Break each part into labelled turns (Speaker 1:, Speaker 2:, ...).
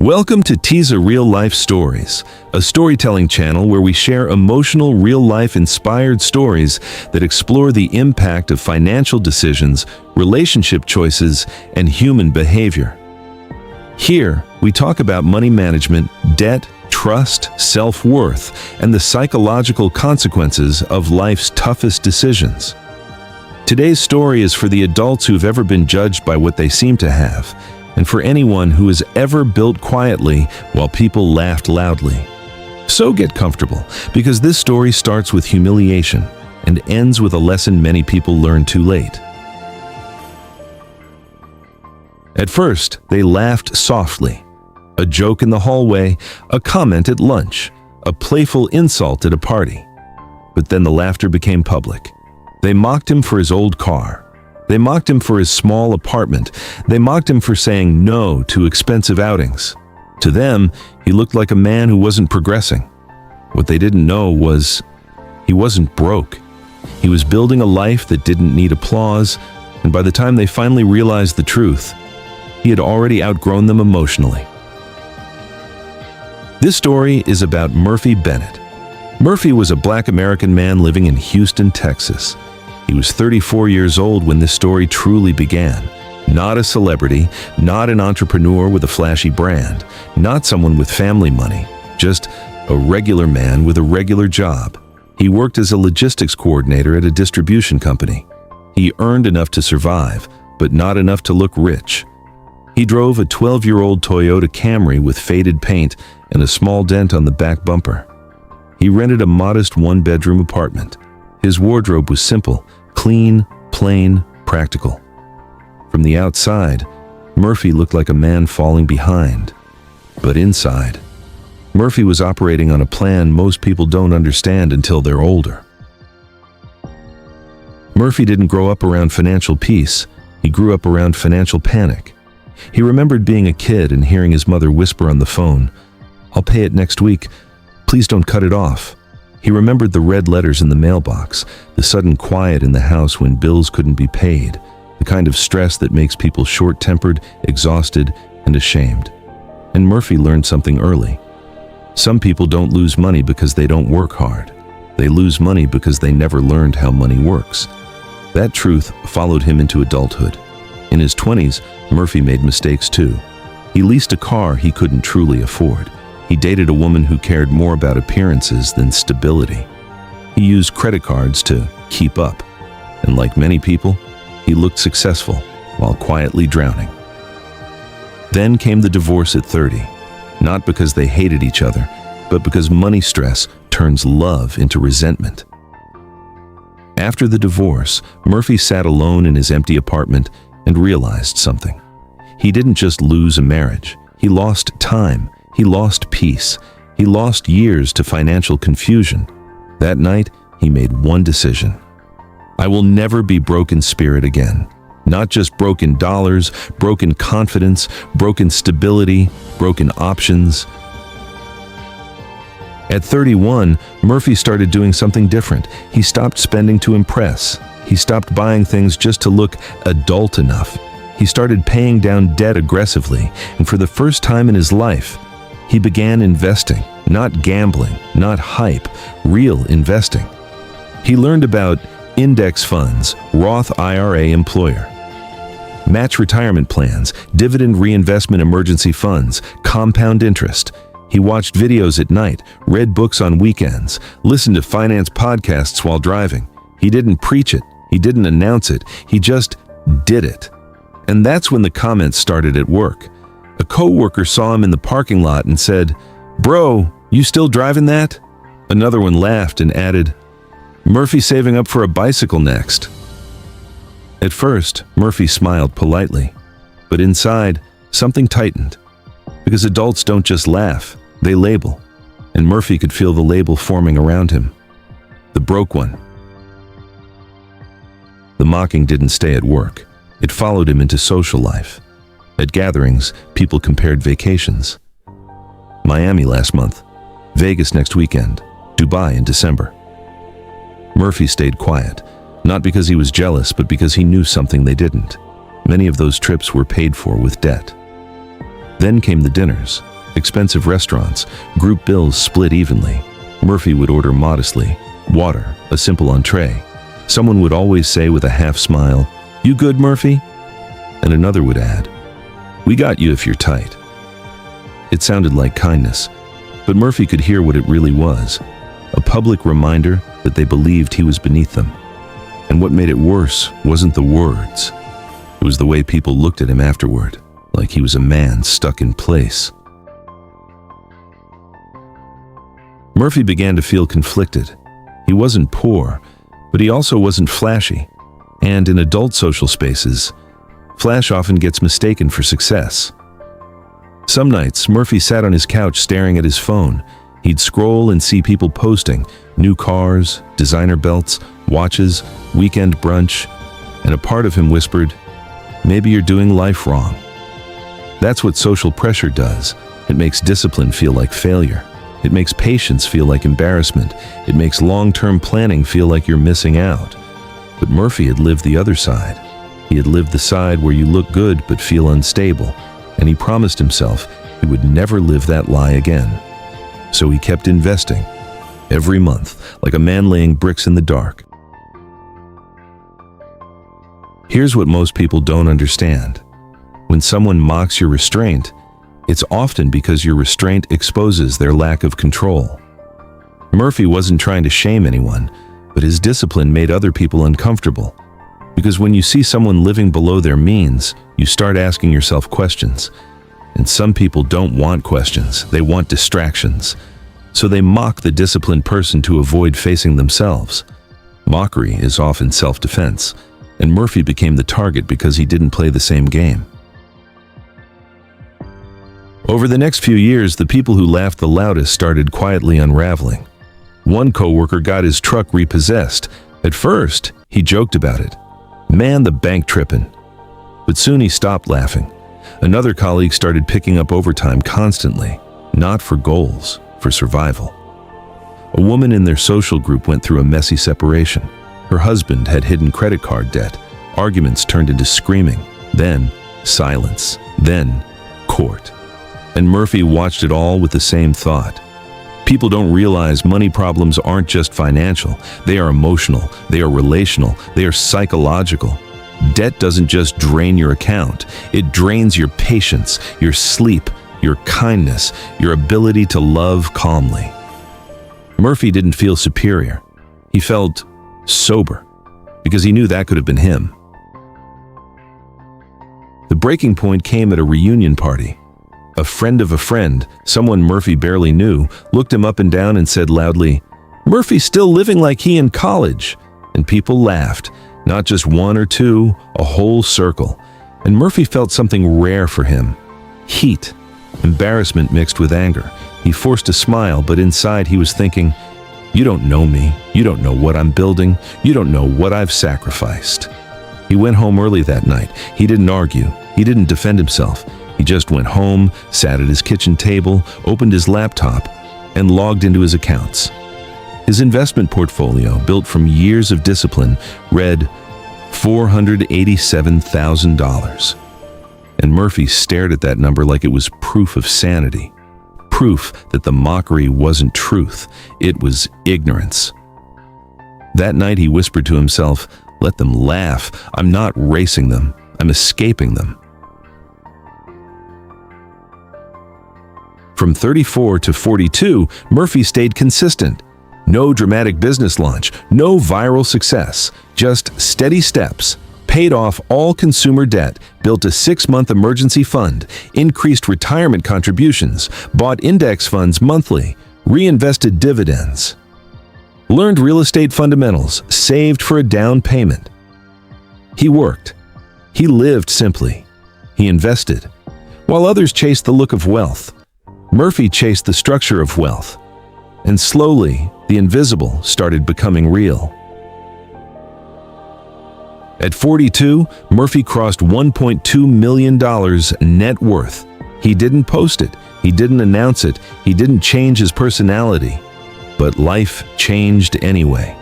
Speaker 1: Welcome to Teeza Real Life Stories, a storytelling channel where we share emotional, real-life inspired stories that explore the impact of financial decisions, relationship choices, and human behavior. Here, we talk about money management, debt, trust, self-worth, and the psychological consequences of life's toughest decisions. Today's story is for the adults who've ever been judged by what they seem to have, and for anyone who has ever built quietly while people laughed loudly. So get comfortable, because this story starts with humiliation and ends with a lesson many people learn too late. At first, they laughed softly. A joke in the hallway, a comment at lunch, a playful insult at a party. But then the laughter became public. They mocked him for his old car. They mocked him for his small apartment. They mocked him for saying no to expensive outings. To them, he looked like a man who wasn't progressing. What they didn't know was he wasn't broke. He was building a life that didn't need applause, and by the time they finally realized the truth, he had already outgrown them emotionally. This story is about Murphy Bennett. Murphy was a Black American man living in Houston, Texas. He was 34 years old when this story truly began. Not a celebrity, not an entrepreneur with a flashy brand, not someone with family money, just a regular man with a regular job. He worked as a logistics coordinator at a distribution company. He earned enough to survive, but not enough to look rich. He drove a 12-year-old Toyota Camry with faded paint and a small dent on the back bumper. He rented a modest one-bedroom apartment. His wardrobe was simple, clean, plain, practical. From the outside, Murphy looked like a man falling behind. But inside, Murphy was operating on a plan most people don't understand until they're older. Murphy didn't grow up around financial peace. He grew up around financial panic. He remembered being a kid and hearing his mother whisper on the phone, "I'll pay it next week. Please don't cut it off." He remembered the red letters in the mailbox, the sudden quiet in the house when bills couldn't be paid, the kind of stress that makes people short-tempered, exhausted, and ashamed. And Murphy learned something early. Some people don't lose money because they don't work hard. They lose money because they never learned how money works. That truth followed him into adulthood. In his 20s, Murphy made mistakes too. He leased a car he couldn't truly afford. He dated a woman who cared more about appearances than stability. He used credit cards to keep up. And like many people, he looked successful while quietly drowning. Then came the divorce at 30, not because they hated each other, but because money stress turns love into resentment. After the divorce, Murphy sat alone in his empty apartment and realized something. He didn't just lose a marriage. He lost time. He lost peace. He lost years to financial confusion. That night, he made one decision. I will never be broke in spirit again. Not just broken dollars, broken confidence, broken stability, broken options. At 31, Murphy started doing something different. He stopped spending to impress. He stopped buying things just to look adult enough. He started paying down debt aggressively, and for the first time in his life, he began investing, not gambling, not hype, real investing. He learned about index funds, Roth IRA employer, match retirement plans, dividend reinvestment emergency funds, compound interest. He watched videos at night, read books on weekends, listened to finance podcasts while driving. He didn't preach it. He didn't announce it. He just did it. And that's when the comments started at work. A coworker saw him in the parking lot and said, "Bro, you still driving that?" Another one laughed and added, "Murphy's saving up for a bicycle next." At first, Murphy smiled politely, but inside, something tightened. Because adults don't just laugh, they label, and Murphy could feel the label forming around him. The broke one. The mocking didn't stay at work. It followed him into social life. At gatherings, people compared vacations. Miami last month, Vegas next weekend, Dubai in December. Murphy stayed quiet, not because he was jealous, but because he knew something they didn't. Many of those trips were paid for with debt. Then came the dinners, expensive restaurants, group bills split evenly. Murphy would order modestly, water, a simple entree. Someone would always say with a half smile, "You good, Murphy?" And another would add, "We got you if you're tight." It sounded like kindness, but Murphy could hear what it really was, a public reminder that they believed he was beneath them. And what made it worse wasn't the words. It was the way people looked at him afterward, like he was a man stuck in place. Murphy began to feel conflicted. He wasn't poor, but he also wasn't flashy. And in adult social spaces, flash often gets mistaken for success. Some nights, Murphy sat on his couch staring at his phone. He'd scroll and see people posting new cars, designer belts, watches, weekend brunch, and a part of him whispered, "Maybe you're doing life wrong." That's what social pressure does. It makes discipline feel like failure. It makes patience feel like embarrassment. It makes long-term planning feel like you're missing out. But Murphy had lived the other side. He had lived the side where you look good but feel unstable, and he promised himself he would never live that lie again. So he kept investing, every month, like a man laying bricks in the dark. Here's what most people don't understand. When someone mocks your restraint, it's often because your restraint exposes their lack of control. Murphy wasn't trying to shame anyone, but his discipline made other people uncomfortable. Because when you see someone living below their means, you start asking yourself questions. And some people don't want questions, they want distractions. So they mock the disciplined person to avoid facing themselves. Mockery is often self-defense, and Murphy became the target because he didn't play the same game. Over the next few years, the people who laughed the loudest started quietly unraveling. One coworker got his truck repossessed. At first, he joked about it. "Man, the bank trippin'." But soon he stopped laughing. Another colleague started picking up overtime constantly, not for goals, for survival. A woman in their social group went through a messy separation. Her husband had hidden credit card debt. Arguments turned into screaming, then silence, then court. And Murphy watched it all with the same thought. People don't realize money problems aren't just financial. They are emotional, they are relational, they are psychological. Debt doesn't just drain your account, it drains your patience, your sleep, your kindness, your ability to love calmly. Murphy didn't feel superior. He felt sober, because he knew that could have been him. The breaking point came at a reunion party. A friend of a friend, someone Murphy barely knew, looked him up and down and said loudly, "Murphy's still living like he in college." And people laughed, not just one or two, a whole circle. And Murphy felt something rare for him. Heat, embarrassment mixed with anger. He forced a smile, but inside he was thinking, "You don't know me. You don't know what I'm building. You don't know what I've sacrificed." He went home early that night. He didn't argue. He didn't defend himself. He just went home, sat at his kitchen table, opened his laptop, and logged into his accounts. His investment portfolio, built from years of discipline, read $487,000. And Murphy stared at that number like it was proof of sanity. Proof that the mockery wasn't truth, it was ignorance. That night he whispered to himself, "Let them laugh. I'm not racing them. I'm escaping them." From 34 to 42, Murphy stayed consistent. No dramatic business launch, no viral success, just steady steps. Paid off all consumer debt, built a 6-month emergency fund, increased retirement contributions, bought index funds monthly, reinvested dividends. Learned real estate fundamentals, saved for a down payment. He worked. He lived simply. He invested. While others chased the look of wealth, Murphy chased the structure of wealth. And slowly, the invisible started becoming real. At 42, Murphy crossed $1.2 million net worth. He didn't post it. He didn't announce it. He didn't change his personality. But life changed anyway.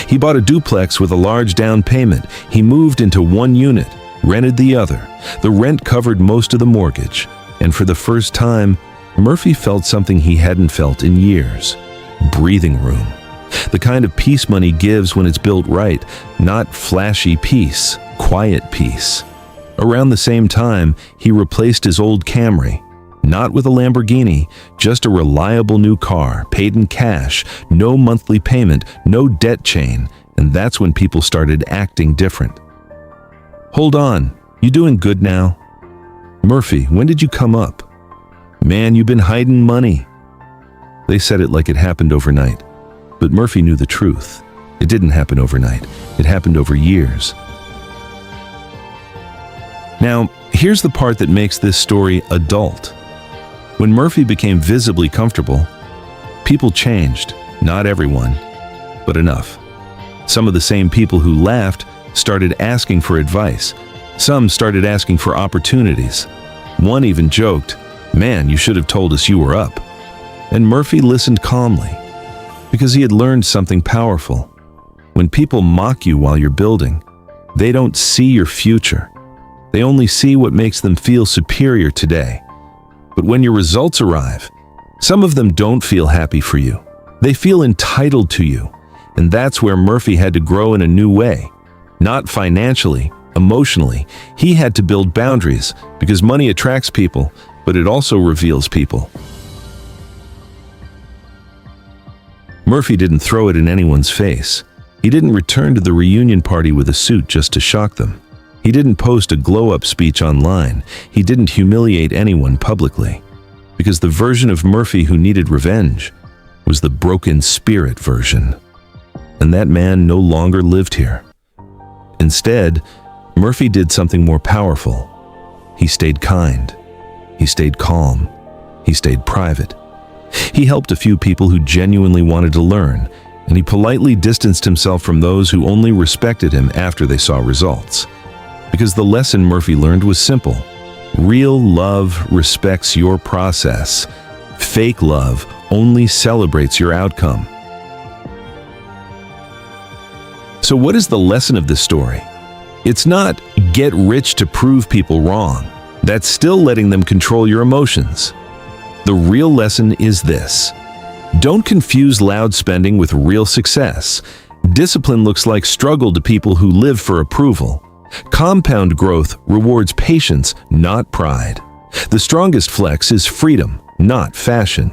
Speaker 1: He bought a duplex with a large down payment. He moved into one unit, rented the other. The rent covered most of the mortgage. And for the first time, Murphy felt something he hadn't felt in years: breathing room. The kind of peace money gives when it's built right, not flashy peace, quiet peace. Around the same time, he replaced his old Camry. Not with a Lamborghini, just a reliable new car, paid in cash, no monthly payment, no debt chain, and that's when people started acting different. "Hold on, you doing good now?" "Murphy, when did you come up?" "Man, you've been hiding money." They said it like it happened overnight, but Murphy knew the truth. It didn't happen overnight. It happened over years. Now, here's the part that makes this story adult. When Murphy became visibly comfortable, people changed. Not everyone, but enough. Some of the same people who laughed started asking for advice. Some started asking for opportunities. One even joked, "Man, you should have told us you were up." And Murphy listened calmly, because he had learned something powerful. When people mock you while you're building, they don't see your future. They only see what makes them feel superior today. But when your results arrive, some of them don't feel happy for you. They feel entitled to you. And that's where Murphy had to grow in a new way. Not financially, emotionally. He had to build boundaries, because money attracts people, but it also reveals people. Murphy didn't throw it in anyone's face. He didn't return to the reunion party with a suit just to shock them. He didn't post a glow-up speech online. He didn't humiliate anyone publicly. Because the version of Murphy who needed revenge was the broken spirit version. And that man no longer lived here. Instead, Murphy did something more powerful. He stayed kind. He stayed calm. He stayed private. He helped a few people who genuinely wanted to learn, and he politely distanced himself from those who only respected him after they saw results. Because the lesson Murphy learned was simple. Real love respects your process. Fake love only celebrates your outcome. So what is the lesson of this story? It's not get rich to prove people wrong. That's still letting them control your emotions. The real lesson is this: don't confuse loud spending with real success. Discipline looks like struggle to people who live for approval. Compound growth rewards patience, not pride. The strongest flex is freedom, not fashion.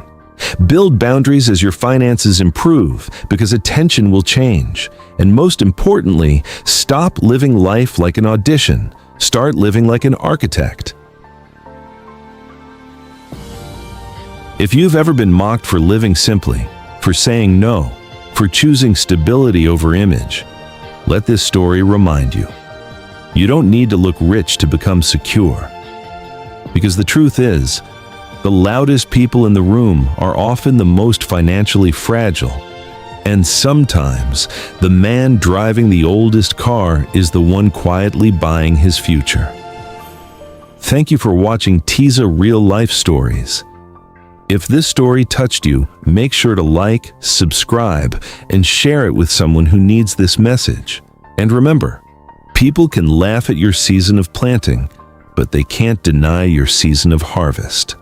Speaker 1: Build boundaries as your finances improve, because attention will change. And most importantly, stop living life like an audition. Start living like an architect. If you've ever been mocked for living simply, for saying no, for choosing stability over image, let this story remind you. You don't need to look rich to become secure. Because the truth is, the loudest people in the room are often the most financially fragile. And sometimes, the man driving the oldest car is the one quietly buying his future. Thank you for watching Teeza Real Life Stories. If this story touched you, make sure to like, subscribe, and share it with someone who needs this message. And remember, people can laugh at your season of planting, but they can't deny your season of harvest.